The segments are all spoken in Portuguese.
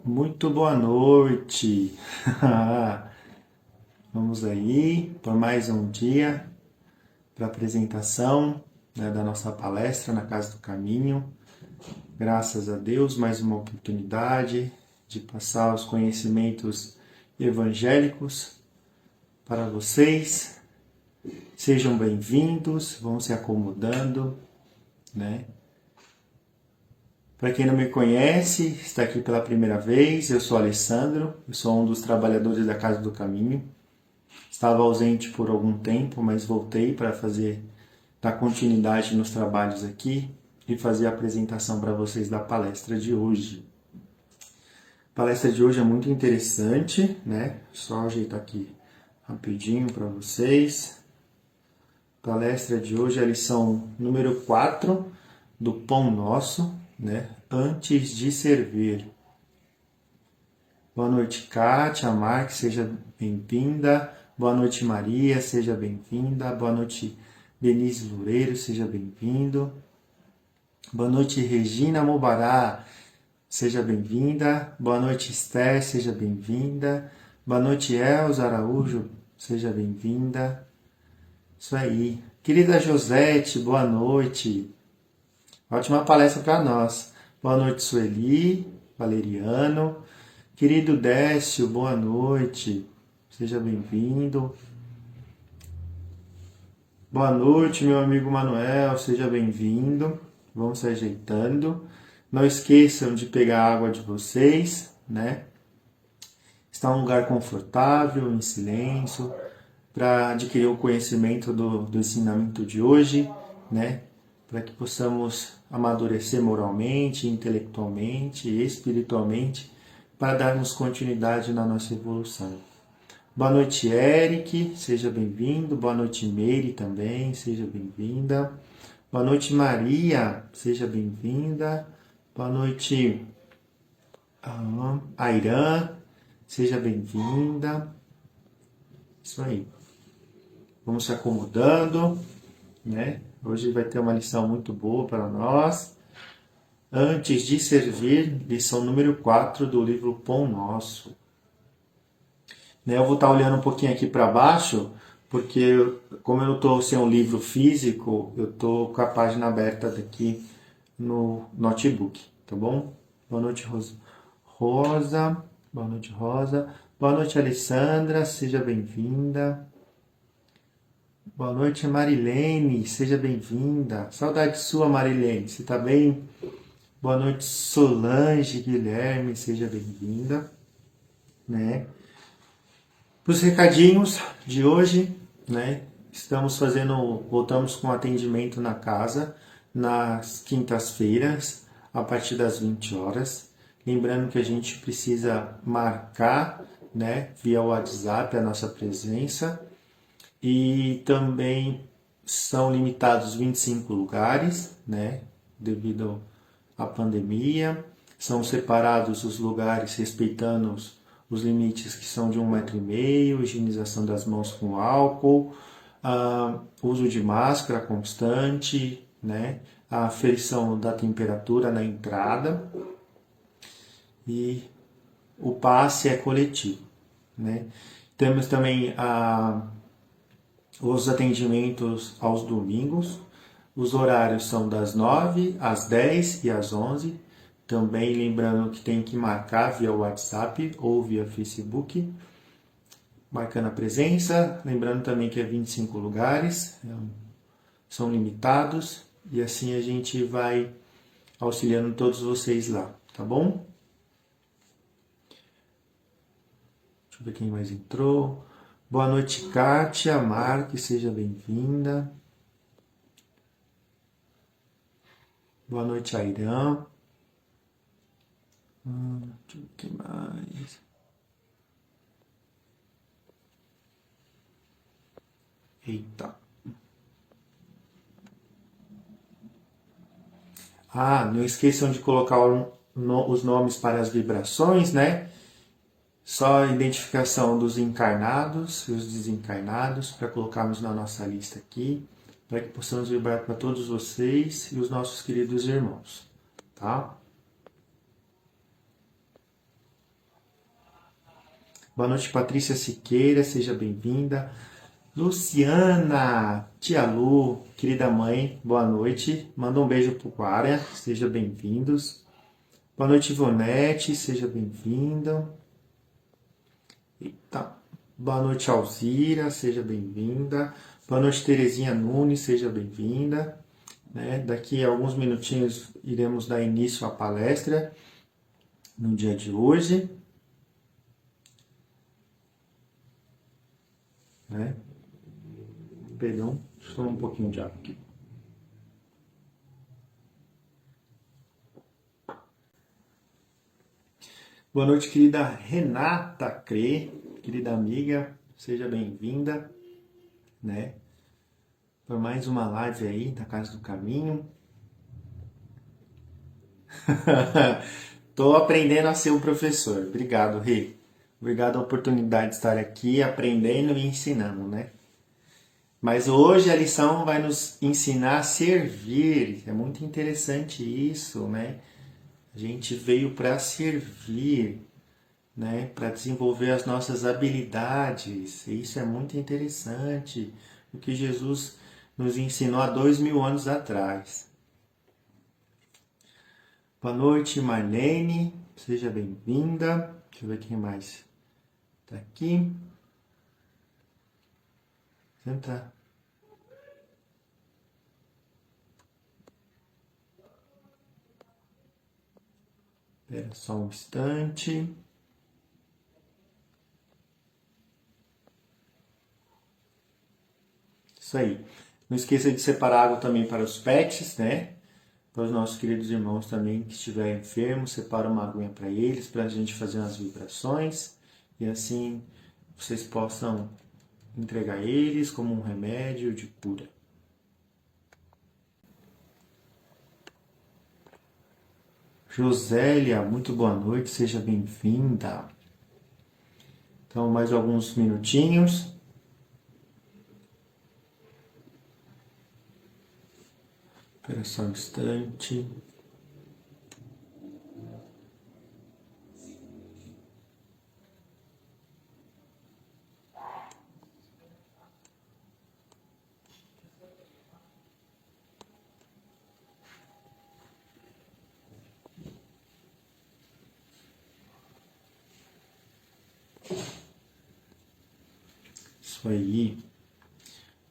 Muito boa noite. Vamos aí por mais um dia para a apresentação, né, da nossa palestra na Casa do Caminho. Graças a Deus, mais uma oportunidade de passar os conhecimentos evangélicos para vocês. Sejam bem-vindos, vão se acomodando, né? Para quem não me conhece, está aqui pela primeira vez, eu sou Alessandro, eu sou um dos trabalhadores da Casa do Caminho. Estava ausente por algum tempo, mas voltei para dar continuidade nos trabalhos aqui e fazer a apresentação para vocês da palestra de hoje. A palestra de hoje é muito interessante, né? Só ajeitar aqui rapidinho para vocês. A palestra de hoje é a lição número 4 do Pão Nosso, né? Antes de servir. Boa noite, Kátia, Marques, seja bem-vinda. Boa noite, Maria, seja bem-vinda. Boa noite, Denise Loureiro, seja bem-vindo. Boa noite, Regina Mobará, seja bem-vinda. Boa noite, Esther, seja bem-vinda. Boa noite, Elza Araújo, seja bem-vinda. Isso aí. Querida Josete, boa noite. Ótima palestra para nós. Boa noite, Sueli, Valeriano. Querido Décio, boa noite. Seja bem-vindo. Boa noite, meu amigo Manuel, seja bem-vindo. Vamos se ajeitando. Não esqueçam de pegar a água de vocês, né? Está um lugar confortável, em silêncio, para adquirir o conhecimento do ensinamento de hoje, né? Para que possamos amadurecer moralmente, intelectualmente e espiritualmente, para darmos continuidade na nossa evolução. Boa noite, Eric, seja bem-vindo. Boa noite, Meire também, seja bem-vinda. Boa noite, Maria, seja bem-vinda. Boa noite, Airan, seja bem-vinda. Isso aí. Vamos se acomodando, né? Hoje vai ter uma lição muito boa para nós. Antes de servir, lição número 4 do livro Pão Nosso. Eu vou estar olhando um pouquinho aqui para baixo, porque como eu estou sem um livro físico, eu estou com a página aberta aqui no notebook, tá bom? Boa noite, Rosa. Boa noite, Rosa. Boa noite, Alessandra. Seja bem-vinda. Boa noite, Marilene. Seja bem-vinda. Saudade sua, Marilene. Você tá bem? Boa noite, Solange Guilherme. Seja bem-vinda, né? Para os recadinhos de hoje, né? Voltamos com atendimento na casa nas quintas-feiras, a partir das 20 horas. Lembrando que a gente precisa marcar, né, via WhatsApp a nossa presença. E também são limitados 25 lugares, né, devido à pandemia. São separados os lugares respeitando os limites que são de 1,5 m, higienização das mãos com álcool, uso de máscara constante, né? A aferição da temperatura na entrada e o passe é coletivo, né? Temos também os atendimentos aos domingos. Os horários são das 9 às 10 e às 11. Também lembrando que tem que marcar via WhatsApp ou via Facebook, marcando a presença. Lembrando também que é 25 lugares, são limitados. E assim a gente vai auxiliando todos vocês lá, tá bom? Deixa eu ver quem mais entrou. Boa noite, Kátia, Marques, seja bem-vinda. Boa noite, Airan. Deixa eu ver quem mais. Eita. Não esqueçam de colocar os nomes para as vibrações, né? Só a identificação dos encarnados e os desencarnados para colocarmos na nossa lista aqui, para que possamos vibrar para todos vocês e os nossos queridos irmãos, tá? Boa noite, Patrícia Siqueira, seja bem-vinda. Luciana, tia Lu, querida mãe, boa noite. Manda um beijo pro Quara, sejam bem-vindos. Boa noite, Ivonete, seja bem-vinda. Eita. Boa noite, Alzira, seja bem-vinda. Boa noite, Terezinha Nunes, seja bem-vinda. Daqui a alguns minutinhos iremos dar início à palestra no dia de hoje. Perdão, deixa eu tomar um pouquinho de água aqui. Boa noite, querida Renata Crê, querida amiga, seja bem-vinda, Por mais uma live aí da Casa do Caminho. Tô aprendendo a ser um professor. Obrigado, Rê. Obrigado a oportunidade de estar aqui aprendendo e ensinando, Mas hoje a lição vai nos ensinar a servir. É muito interessante isso, A gente veio para servir, Para desenvolver as nossas habilidades. E isso é muito interessante. O que Jesus nos ensinou há 2000 anos atrás. Boa noite, Marlene. Seja bem-vinda. Deixa eu ver quem mais está aqui. Senta. Espera só um instante. Isso aí. Não esqueça de separar água também para os pets, Para os nossos queridos irmãos também que estiverem enfermos, separa uma aguinha para eles, para a gente fazer umas vibrações e assim vocês possam entregar eles como um remédio de cura. Josélia, muito boa noite, seja bem-vinda. Então, mais alguns minutinhos. Espera só um instante. Isso aí.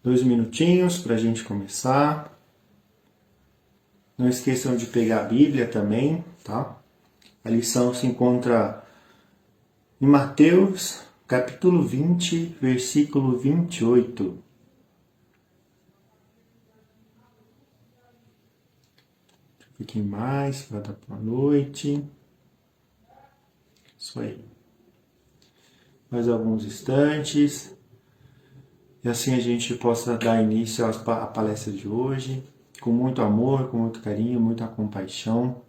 2 minutinhos para a gente começar. Não esqueçam de pegar a Bíblia também, tá? A lição se encontra em Mateus, capítulo 20, versículo 28. Fiquem mais para dar boa noite. Isso aí. Mais alguns instantes. E assim a gente possa dar início à palestra de hoje, com muito amor, com muito carinho, muita compaixão,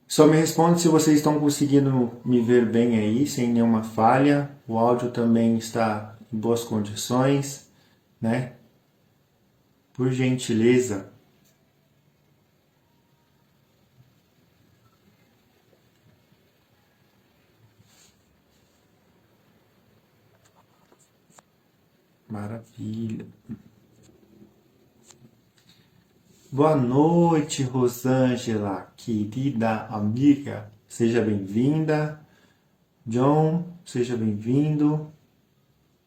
Só me responde se vocês estão conseguindo me ver bem aí, sem nenhuma falha. O áudio também está em boas condições, Por gentileza. Maravilha. Boa noite, Rosângela, querida amiga. Seja bem-vinda. John, seja bem-vindo.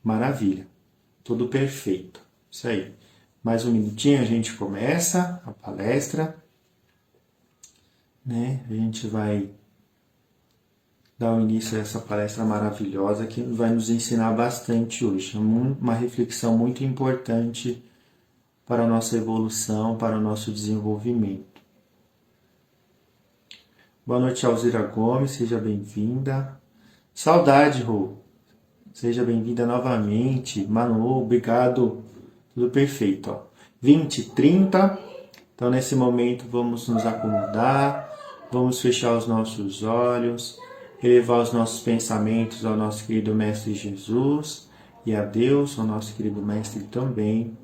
Maravilha. Tudo perfeito. Isso aí. Mais um minutinho a gente começa a palestra. A gente vai dar o início a essa palestra maravilhosa que vai nos ensinar bastante hoje. Uma reflexão muito importante para a nossa evolução, para o nosso desenvolvimento. Boa noite, Alzira Gomes, seja bem-vinda. Saudade, Rô. Seja bem-vinda novamente. Manu, obrigado. Tudo perfeito, ó. 20, 30. Então, nesse momento, vamos nos acomodar, vamos fechar os nossos olhos, elevar os nossos pensamentos ao nosso querido Mestre Jesus e a Deus, ao nosso querido Mestre também.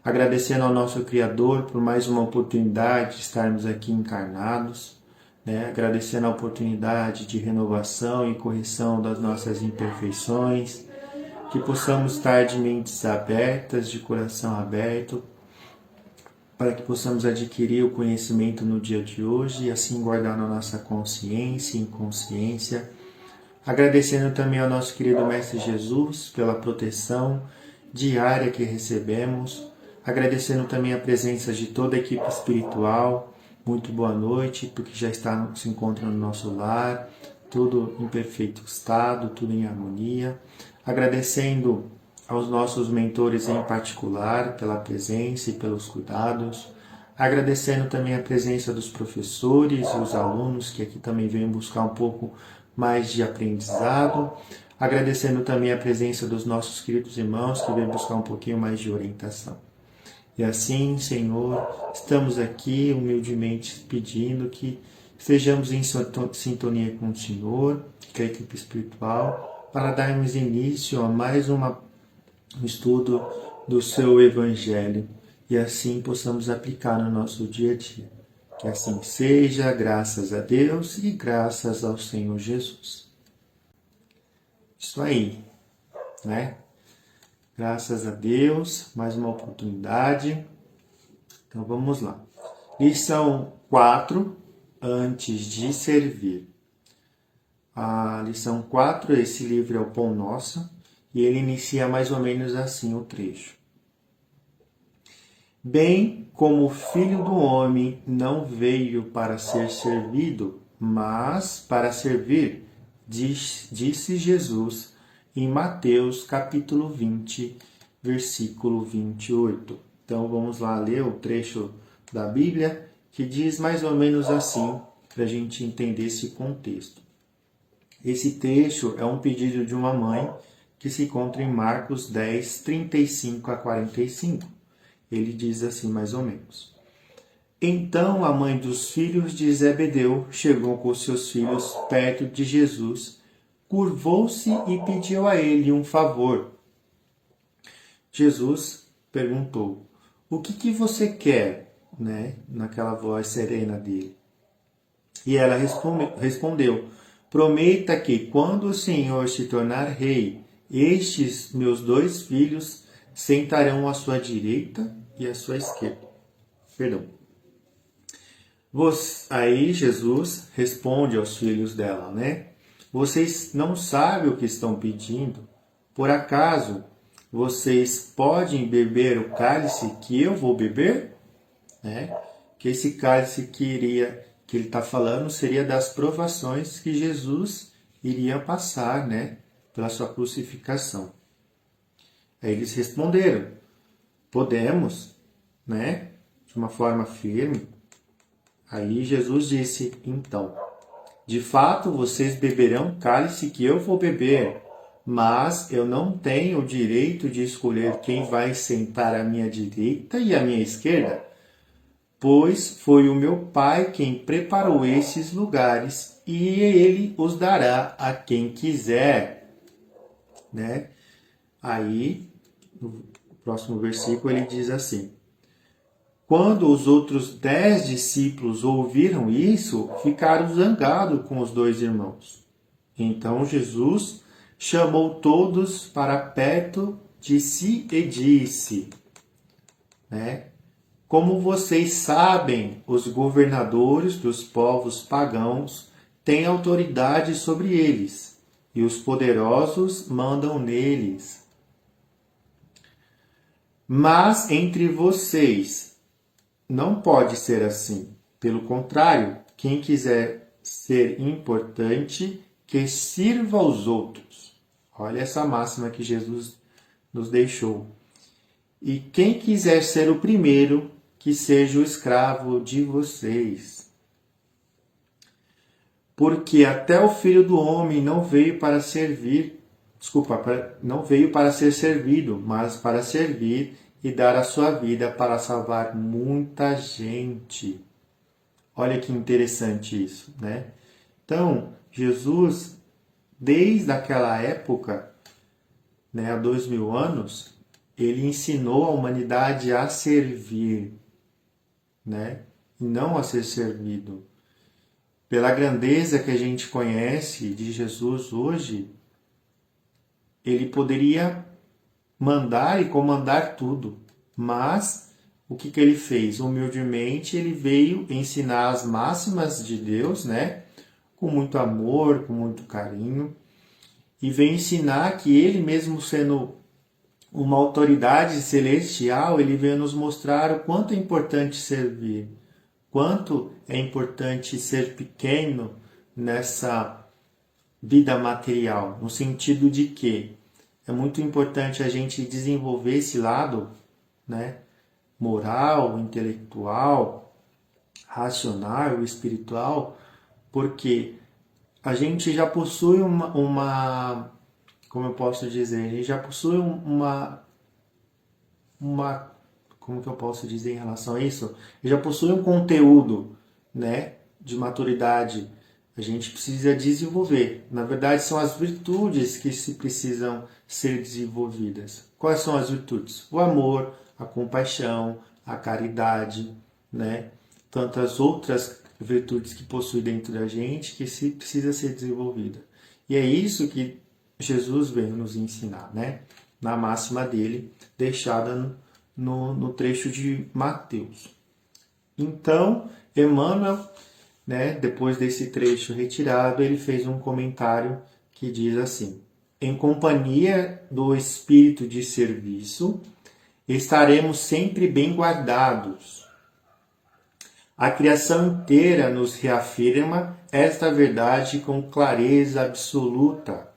Agradecendo ao nosso Criador por mais uma oportunidade de estarmos aqui encarnados, né? Agradecendo a oportunidade de renovação e correção das nossas imperfeições, que possamos estar de mentes abertas, de coração aberto, para que possamos adquirir o conhecimento no dia de hoje e assim guardar na nossa consciência e inconsciência. Agradecendo também ao nosso querido Mestre Jesus pela proteção diária que recebemos. Agradecendo também a presença de toda a equipe espiritual. Muito boa noite, porque já se encontra no nosso lar, tudo em perfeito estado, tudo em harmonia. Agradecendo aos nossos mentores em particular pela presença e pelos cuidados. Agradecendo também a presença dos professores e os alunos que aqui também vêm buscar um pouco mais de aprendizado. Agradecendo também a presença dos nossos queridos irmãos que vêm buscar um pouquinho mais de orientação. E assim, Senhor, estamos aqui humildemente pedindo que estejamos em sintonia com o Senhor, com a equipe espiritual, para darmos início a mais um estudo do seu Evangelho e assim possamos aplicar no nosso dia a dia. Que assim seja, graças a Deus e graças ao Senhor Jesus. Isso aí, né? Graças a Deus, mais uma oportunidade. Então vamos lá. Lição 4, antes de servir. A lição 4, esse livro é o Pão Nosso, e ele inicia mais ou menos assim o trecho. Bem como o Filho do Homem não veio para ser servido, mas para servir, disse Jesus em Mateus capítulo 20, versículo 28. Então vamos lá ler o trecho da Bíblia que diz mais ou menos assim, para a gente entender esse contexto. Esse trecho é um pedido de uma mãe que se encontra em Marcos 10, 35 a 45. Ele diz assim mais ou menos. Então a mãe dos filhos de Zebedeu chegou com seus filhos perto de Jesus, curvou-se e pediu a ele um favor. Jesus perguntou, o que você quer? Naquela voz serena dele. E ela respondeu, prometa que quando o Senhor se tornar rei, estes meus 2 filhos sentarão à sua direita e à sua esquerda. Aí Jesus responde aos filhos dela, Vocês não sabem o que estão pedindo? Por acaso vocês podem beber o cálice que eu vou beber? Que esse cálice que ele está falando seria das provações que Jesus iria passar, pela sua crucificação. Aí eles responderam, podemos, de uma forma firme. Aí Jesus disse, então, de fato vocês beberão o cálice que eu vou beber, mas eu não tenho o direito de escolher quem vai sentar à minha direita e à minha esquerda, pois foi o meu Pai quem preparou esses lugares e ele os dará a quem quiser. Aí, no próximo versículo, ele diz assim, quando os outros 10 discípulos ouviram isso, ficaram zangados com os 2 irmãos. Então Jesus chamou todos para perto de si e disse, como vocês sabem, os governadores dos povos pagãos têm autoridade sobre eles, e os poderosos mandam neles. Mas entre vocês não pode ser assim. Pelo contrário, quem quiser ser importante, que sirva aos outros. Olha essa máxima que Jesus nos deixou. E quem quiser ser o primeiro, que seja o escravo de vocês. Porque até o Filho do Homem não veio para não veio para ser servido, mas para servir e dar a sua vida para salvar muita gente. Olha que interessante isso, Então, Jesus, desde aquela época, há 2000 anos, ele ensinou a humanidade a servir, e não a ser servido. Pela grandeza que a gente conhece de Jesus hoje, ele poderia mandar e comandar tudo, mas o que ele fez? Humildemente ele veio ensinar as máximas de Deus, né? Com muito amor, com muito carinho, e veio ensinar que ele mesmo sendo uma autoridade celestial, ele veio nos mostrar o quanto é importante servir, quanto é importante ser pequeno nessa vida material, no sentido de que é muito importante a gente desenvolver esse lado, né, moral, intelectual, racional, espiritual, porque a gente já possui como eu posso dizer, a gente já possui uma, como que eu posso dizer em relação a isso? Já possui um conteúdo, né, de maturidade. A gente precisa desenvolver. Na verdade, são as virtudes que se precisam ser desenvolvidas. Quais são as virtudes? O amor, a compaixão, a caridade, né? Tantas outras virtudes que possui dentro da gente que se precisa ser desenvolvida. E é isso que Jesus veio nos ensinar, né? Na máxima dele, deixada no trecho de Mateus. Então, Emmanuel, né, depois desse trecho retirado, ele fez um comentário que diz assim: em companhia do espírito de serviço, estaremos sempre bem guardados. A criação inteira nos reafirma esta verdade com clareza absoluta.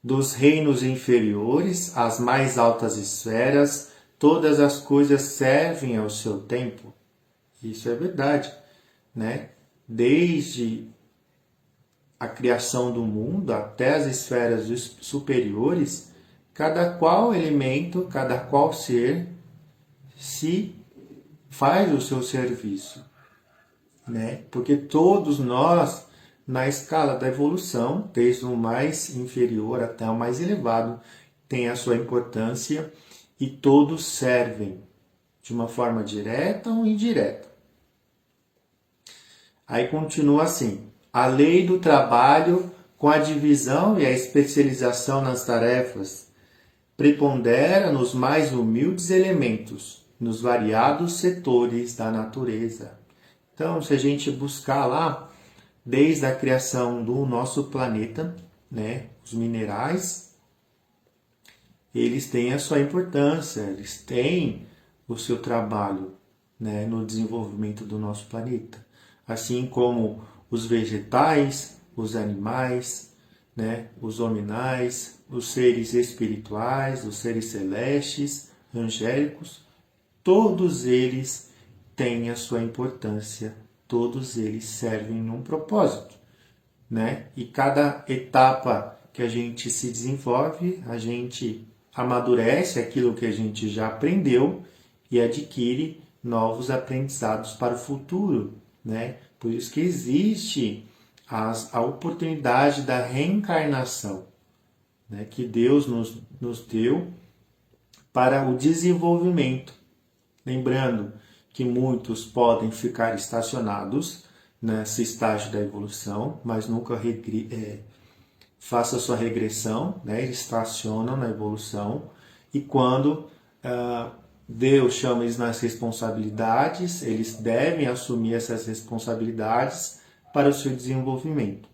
Dos reinos inferiores às mais altas esferas, todas as coisas servem ao seu tempo. Isso é verdade, né? Desde a criação do mundo até as esferas superiores, cada qual elemento, cada qual ser se faz o seu serviço, né? Porque todos nós, na escala da evolução, desde o mais inferior até o mais elevado, tem a sua importância e todos servem de uma forma direta ou indireta. Aí continua assim: a lei do trabalho, com a divisão e a especialização nas tarefas, prepondera nos mais humildes elementos, nos variados setores da natureza. Então, se a gente buscar lá, desde a criação do nosso planeta, né, os minerais, eles têm a sua importância, eles têm o seu trabalho, né, no desenvolvimento do nosso planeta. Assim como os vegetais, os animais, né, os hominais, os seres espirituais, os seres celestes, angélicos, todos eles têm a sua importância, todos eles servem num propósito, né? E cada etapa que a gente se desenvolve, a gente amadurece aquilo que a gente já aprendeu e adquire novos aprendizados para o futuro, né? Por isso que existe a oportunidade da reencarnação, né? Que Deus nos deu para o desenvolvimento. Lembrando que muitos podem ficar estacionados nesse estágio da evolução, mas nunca faça sua regressão, né? Eles estacionam na evolução e quando Deus chama eles nas responsabilidades, eles devem assumir essas responsabilidades para o seu desenvolvimento.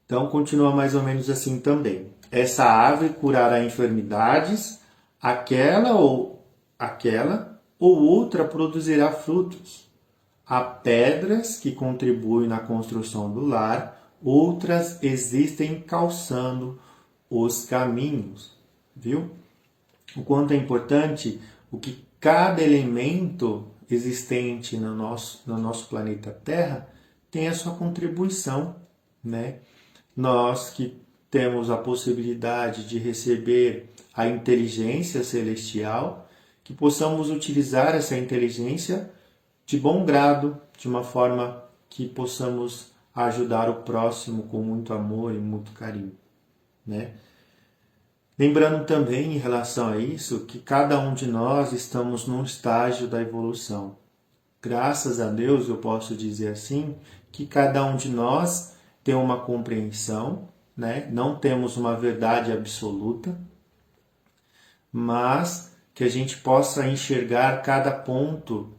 Então continua mais ou menos assim também. Essa árvore curará enfermidades, aquela ou outra produzirá frutos. Há pedras que contribuem na construção do lar, outras existem calçando os caminhos, viu? O quanto é importante o que cada elemento existente no nosso planeta Terra tem a sua contribuição, né? Nós que temos a possibilidade de receber a inteligência celestial, que possamos utilizar essa inteligência de bom grado, de uma forma que possamos ajudar o próximo com muito amor e muito carinho, né? Lembrando também em relação a isso que cada um de nós estamos num estágio da evolução. graças a Deus, eu posso dizer assim, que cada um de nós tem uma compreensão, né? Não temos uma verdade absoluta, mas que a gente possa enxergar cada ponto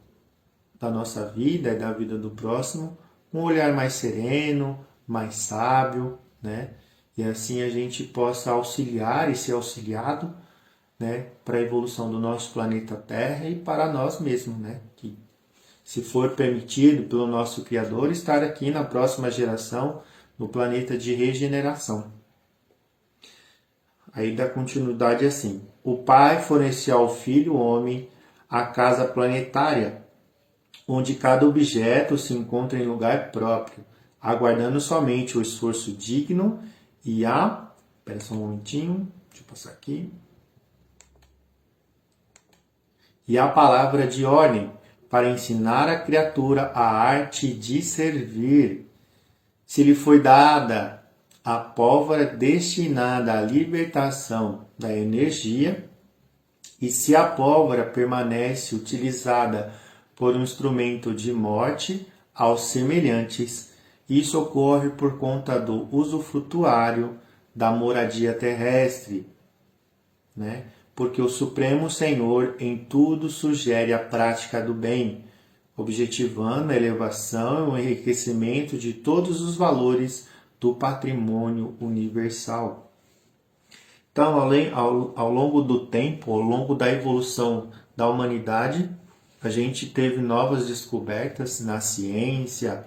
da nossa vida e da vida do próximo com um olhar mais sereno, mais sábio, né? E assim a gente possa auxiliar e ser auxiliado, né, para a evolução do nosso planeta Terra e para nós mesmos, né? Que se for permitido pelo nosso Criador, estar aqui na próxima geração, no planeta de regeneração. Aí dá continuidade assim: o Pai forneceu ao Filho homem a casa planetária, onde cada objeto se encontra em lugar próprio, aguardando somente o esforço digno e a... Espera só um momentinho, deixa eu passar aqui. E a palavra de ordem, para ensinar a criatura a arte de servir. Se lhe foi dada a pólvora destinada à libertação da energia, e se a pólvora permanece utilizada por um instrumento de morte aos semelhantes, isso ocorre por conta do usufrutuário da moradia terrestre, né? Porque o Supremo Senhor em tudo sugere a prática do bem, objetivando a elevação e o enriquecimento de todos os valores do patrimônio universal. Então, ao longo do tempo, ao longo da evolução da humanidade, a gente teve novas descobertas na ciência,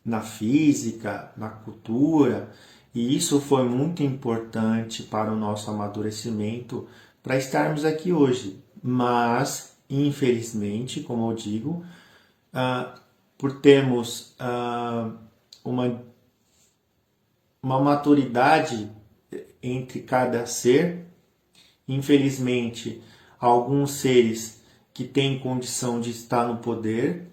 na física, na cultura, e isso foi muito importante para o nosso amadurecimento, para estarmos aqui hoje. Mas, infelizmente, como eu digo, por termos uma maturidade entre cada ser, infelizmente, alguns seres que têm condição de estar no poder,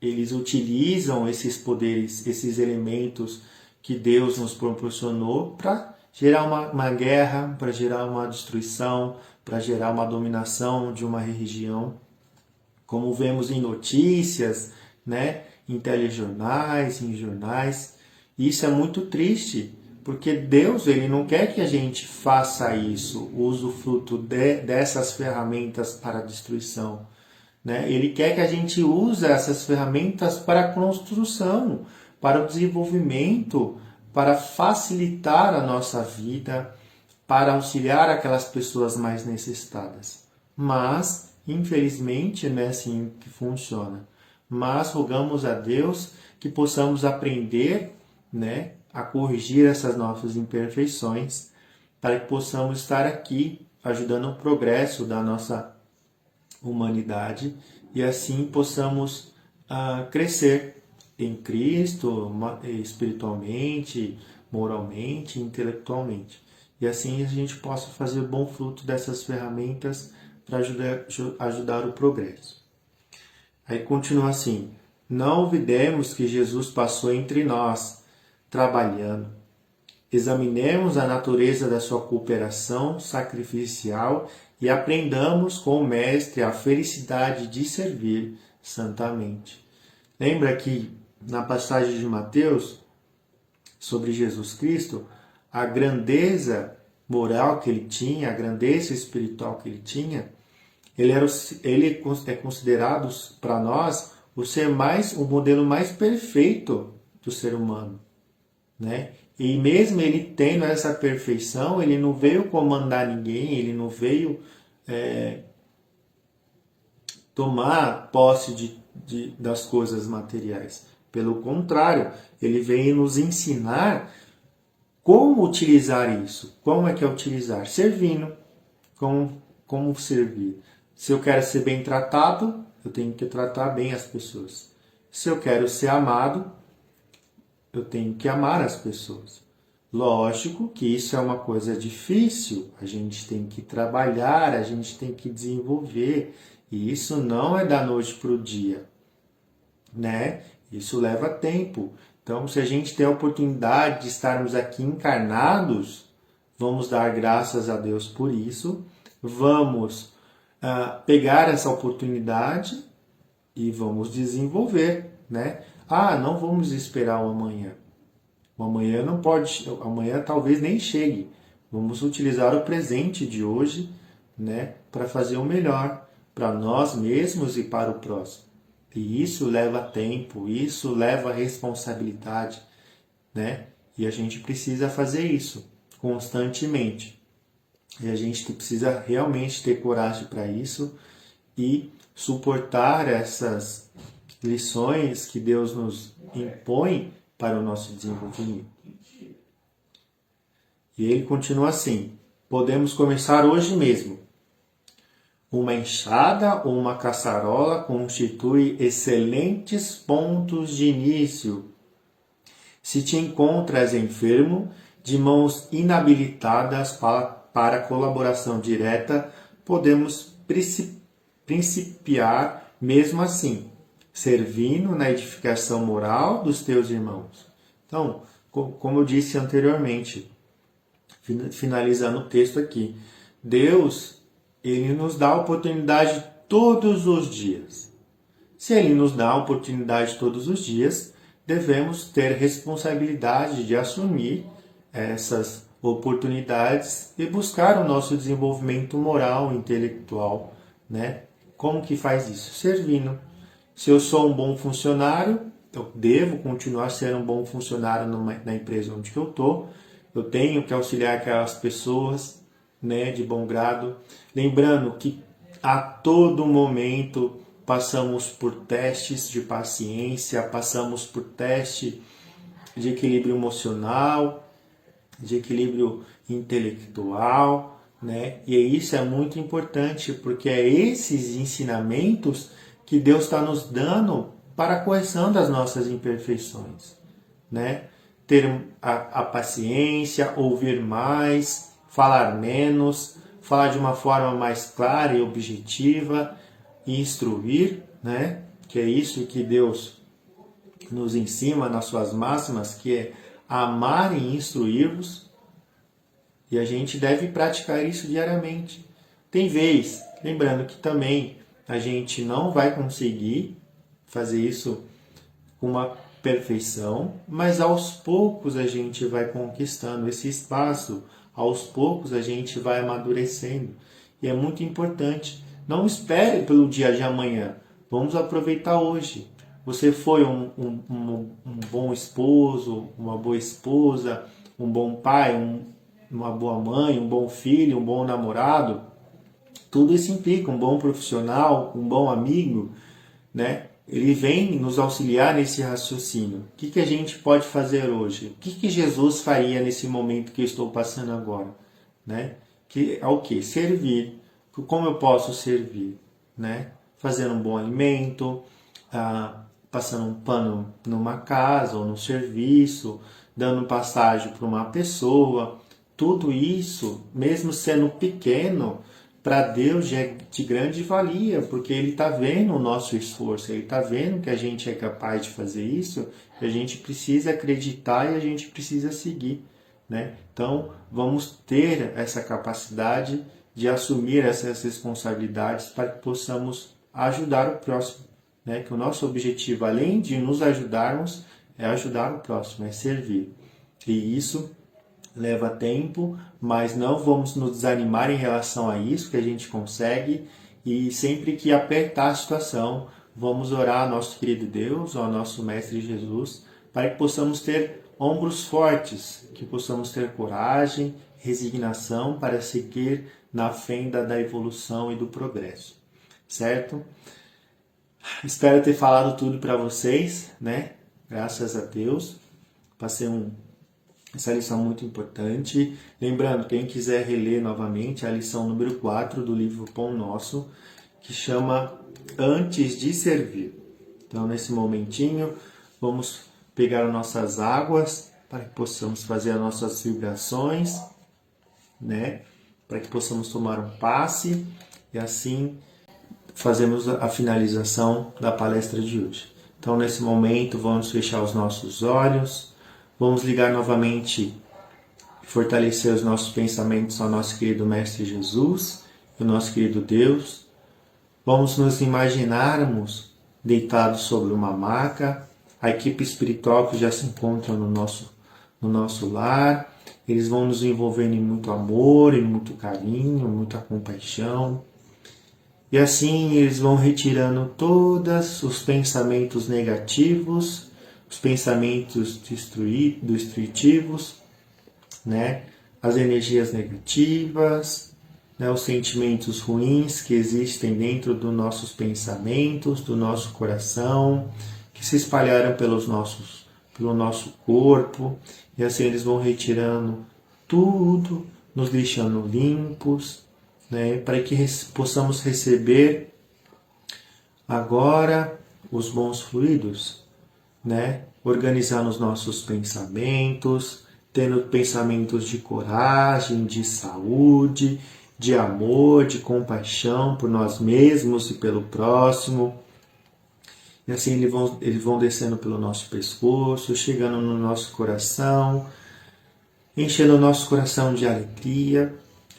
eles utilizam esses poderes, esses elementos que Deus nos proporcionou para gerar uma guerra, para gerar uma destruição, para gerar uma dominação de uma região, como vemos em notícias, né, em telejornais, em jornais. Isso é muito triste, porque Deus ele não quer que a gente faça isso, o usufruto dessas ferramentas para a destruição. Né? Ele quer que a gente use essas ferramentas para a construção, para o desenvolvimento, para facilitar a nossa vida, para auxiliar aquelas pessoas mais necessitadas. Mas, infelizmente, não é assim que funciona. Mas rogamos a Deus que possamos aprender, né, a corrigir essas nossas imperfeições, para que possamos estar aqui ajudando o progresso da nossa humanidade e assim possamos crescer em Cristo, espiritualmente, moralmente, intelectualmente. E assim a gente possa fazer bom fruto dessas ferramentas para ajudar o progresso. Aí continua assim: não olvidemos que Jesus passou entre nós, trabalhando. Examinemos a natureza da sua cooperação sacrificial e aprendamos com o Mestre a felicidade de servir santamente. Lembra que na passagem de Mateus sobre Jesus Cristo, a grandeza moral que ele tinha, a grandeza espiritual que ele tinha, ele é considerado para nós o modelo mais perfeito do ser humano, né? E mesmo ele tendo essa perfeição, ele não veio comandar ninguém, ele não veio tomar posse das coisas materiais. Pelo contrário, ele veio nos ensinar como utilizar isso. Como é que é utilizar? Servindo. Como servir? Se eu quero ser bem tratado, eu tenho que tratar bem as pessoas. Se eu quero ser amado, eu tenho que amar as pessoas. Lógico que isso é uma coisa difícil, a gente tem que trabalhar, a gente tem que desenvolver, e isso não é da noite para o dia, né? Isso leva tempo. Então, se a gente tem a oportunidade de estarmos aqui encarnados, vamos dar graças a Deus por isso, vamos pegar essa oportunidade e vamos desenvolver, né? Não vamos esperar o amanhã. O amanhã não pode, amanhã talvez nem chegue. Vamos utilizar o presente de hoje, né, para fazer o melhor para nós mesmos e para o próximo. E isso leva tempo, isso leva responsabilidade, né? E a gente precisa fazer isso constantemente. E a gente precisa realmente ter coragem para isso e suportar essas lições que Deus nos impõe para o nosso desenvolvimento. E ele continua assim: podemos começar hoje mesmo. Uma enxada ou uma caçarola constitui excelentes pontos de início. Se te encontras enfermo, de mãos inabilitadas para colaboração direta, podemos principiar mesmo assim, servindo na edificação moral dos teus irmãos. Então, como eu disse anteriormente, finalizando o texto aqui, Deus, Ele nos dá a oportunidade todos os dias. Se Ele nos dá a oportunidade todos os dias, devemos ter responsabilidade de assumir essas oportunidades e buscar o nosso desenvolvimento moral, intelectual, né? Como que faz isso? Servindo. Se eu sou um bom funcionário, eu devo continuar sendo um bom funcionário na empresa onde eu estou. Eu tenho que auxiliar aquelas pessoas, né, de bom grado. Lembrando que a todo momento passamos por testes de paciência, passamos por teste de equilíbrio emocional, de equilíbrio intelectual, né? E isso é muito importante, porque é esses ensinamentos que Deus está nos dando para a correção das nossas imperfeições, né? Ter a paciência, ouvir mais, falar menos, falar de uma forma mais clara e objetiva, e instruir, né? Que é isso que Deus nos ensina nas suas máximas, que é amar e instruir-vos, e a gente deve praticar isso diariamente. Tem vez, lembrando que também a gente não vai conseguir fazer isso com uma perfeição, mas aos poucos a gente vai conquistando esse espaço, aos poucos a gente vai amadurecendo. E é muito importante, não espere pelo dia de amanhã, vamos aproveitar hoje. Você foi um bom esposo, uma boa esposa, um bom pai, uma boa mãe, um bom filho, um bom namorado. Tudo isso implica um bom profissional, um bom amigo, né? Ele vem nos auxiliar nesse raciocínio. O que a gente pode fazer hoje? O que Jesus faria nesse momento que eu estou passando agora? Né? Que é o que? Servir. Como eu posso servir? Né? Fazendo um bom alimento, passando um pano numa casa ou no serviço, dando passagem para uma pessoa. Tudo isso, mesmo sendo pequeno, para Deus é de grande valia, porque Ele está vendo o nosso esforço, Ele está vendo que a gente é capaz de fazer isso, e a gente precisa acreditar e a gente precisa seguir, né? Então, vamos ter essa capacidade de assumir essas responsabilidades para que possamos ajudar o próximo, né? Que o nosso objetivo, além de nos ajudarmos, é ajudar o próximo, é servir. E isso leva tempo, mas não vamos nos desanimar em relação a isso, que a gente consegue, e sempre que apertar a situação, vamos orar ao nosso querido Deus, ao nosso Mestre Jesus, para que possamos ter ombros fortes, que possamos ter coragem, resignação para seguir na fenda da evolução e do progresso, certo? Espero ter falado tudo para vocês, né? Graças a Deus. Passei essa lição muito importante. Lembrando, quem quiser reler novamente, a lição número 4 do livro Pão Nosso, que chama Antes de Servir. Então, nesse momentinho, vamos pegar as nossas águas para que possamos fazer as nossas vibrações, né? Para que possamos tomar um passe e assim fazemos a finalização da palestra de hoje. Então, nesse momento, vamos fechar os nossos olhos. Vamos ligar novamente, fortalecer os nossos pensamentos ao nosso querido Mestre Jesus, o nosso querido Deus, Vamos nos imaginarmos deitados sobre uma maca, a equipe espiritual que já se encontra no nosso lar, eles vão nos envolvendo em muito amor, em muito carinho, muita compaixão. E assim eles vão retirando todos os pensamentos negativos, os pensamentos destrutivos, né? As energias negativas, né? Os sentimentos ruins que existem dentro dos nossos pensamentos, do nosso coração, que se espalharam pelo nosso corpo. E assim eles vão retirando tudo, nos deixando limpos, né? Para que possamos receber agora os bons fluidos, né? Organizando os nossos pensamentos, tendo pensamentos de coragem, de saúde, de amor, de compaixão por nós mesmos e pelo próximo. E assim eles vão descendo pelo nosso pescoço, chegando no nosso coração, enchendo o nosso coração de alegria,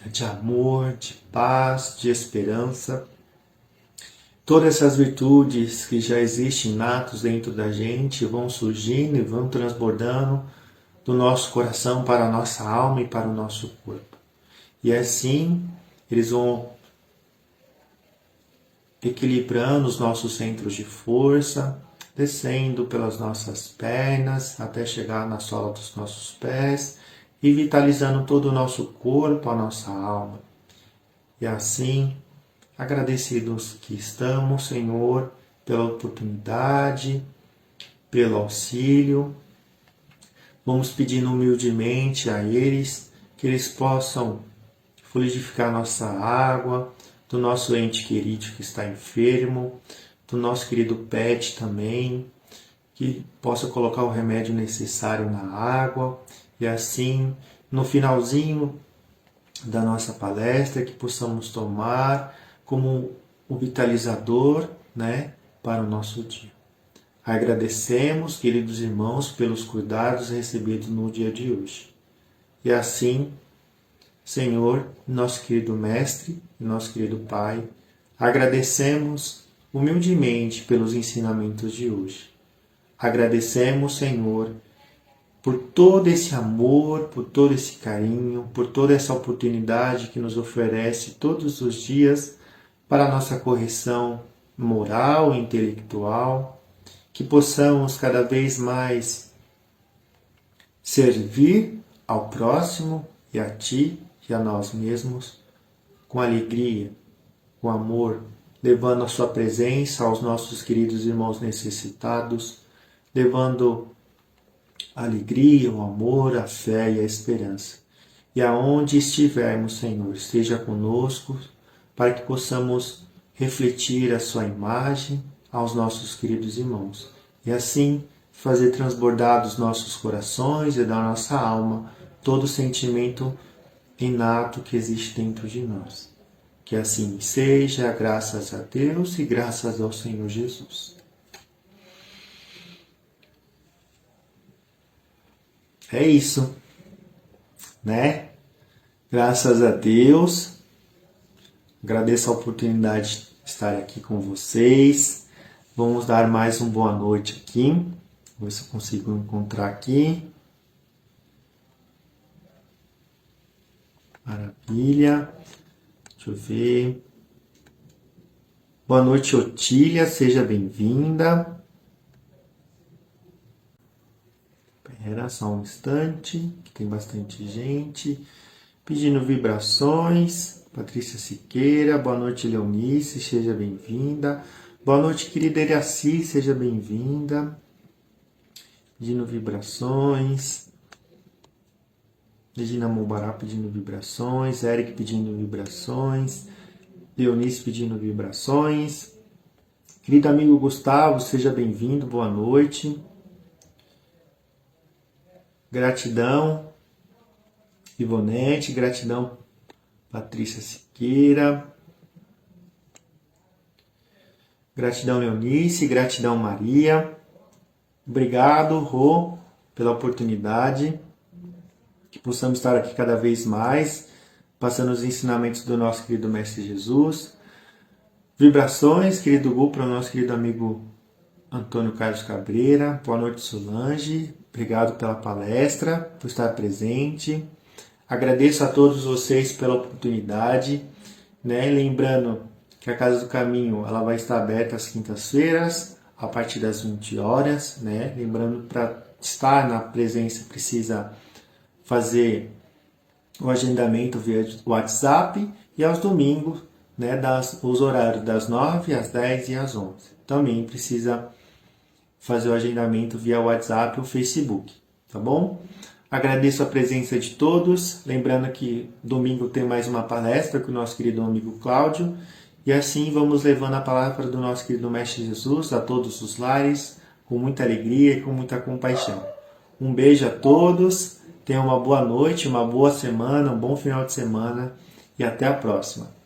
de amor, de paz, de esperança. Todas essas virtudes que já existem inatos dentro da gente vão surgindo e vão transbordando do nosso coração para a nossa alma e para o nosso corpo. E assim eles vão equilibrando os nossos centros de força, descendo pelas nossas pernas até chegar na sola dos nossos pés e vitalizando todo o nosso corpo, a nossa alma. E assim, agradecidos que estamos, Senhor, pela oportunidade, pelo auxílio, vamos pedindo humildemente a eles que eles possam fluidificar nossa água, do nosso ente querido que está enfermo, do nosso querido pet também, que possa colocar o remédio necessário na água e assim, no finalzinho da nossa palestra, que possamos tomar como um vitalizador, né, para o nosso dia. Agradecemos, queridos irmãos, pelos cuidados recebidos no dia de hoje. E assim, Senhor, nosso querido Mestre e nosso querido Pai, agradecemos humildemente pelos ensinamentos de hoje. Agradecemos, Senhor, por todo esse amor, por todo esse carinho, por toda essa oportunidade que nos oferece todos os dias para a nossa correção moral e intelectual, que possamos cada vez mais servir ao próximo e a Ti e a nós mesmos com alegria, com amor, levando a Sua presença aos nossos queridos irmãos necessitados, levando a alegria, o amor, a fé e a esperança. E aonde estivermos, Senhor, esteja conosco, para que possamos refletir a Sua imagem aos nossos queridos irmãos. E assim fazer transbordar dos nossos corações e da nossa alma todo o sentimento inato que existe dentro de nós. Que assim seja, graças a Deus e graças ao Senhor Jesus. É isso, né? Graças a Deus. Agradeço a oportunidade de estar aqui com vocês. Vamos dar mais uma boa noite aqui. Vou ver se eu consigo encontrar aqui. Maravilha. Deixa eu ver. Boa noite, Otília. Seja bem-vinda. Espera só um instante, que tem bastante gente. Pedindo vibrações. Patrícia Siqueira. Boa noite, Leonice. Seja bem-vinda. Boa noite, querida Iraci. Seja bem-vinda. Pedindo vibrações. Regina Mubará pedindo vibrações, Eric pedindo vibrações, Leonice pedindo vibrações. Querido amigo Gustavo, seja bem-vindo, boa noite. Gratidão, Ivonete, gratidão, Patrícia Siqueira. Gratidão, Leonice, gratidão, Maria. Obrigado, Rô, pela oportunidade. Que possamos estar aqui cada vez mais, passando os ensinamentos do nosso querido Mestre Jesus, Vibrações, querido Gu, para o nosso querido amigo Antônio Carlos Cabreira. Boa noite, Solange. Obrigado pela palestra, por estar presente. Agradeço a todos vocês pela oportunidade, né? Lembrando que a Casa do Caminho ela vai estar aberta às quintas-feiras, a partir das 20 horas, né? Lembrando, para estar na presença precisa fazer o agendamento via WhatsApp, e aos domingos, né, os horários das 9 às 10 e às 11. Também precisa fazer o agendamento via WhatsApp ou Facebook, tá bom? Agradeço a presença de todos, lembrando que domingo tem mais uma palestra com o nosso querido amigo Cláudio, e assim vamos levando a palavra do nosso querido Mestre Jesus a todos os lares, com muita alegria e com muita compaixão. Um beijo a todos, tenham uma boa noite, uma boa semana, um bom final de semana e até a próxima.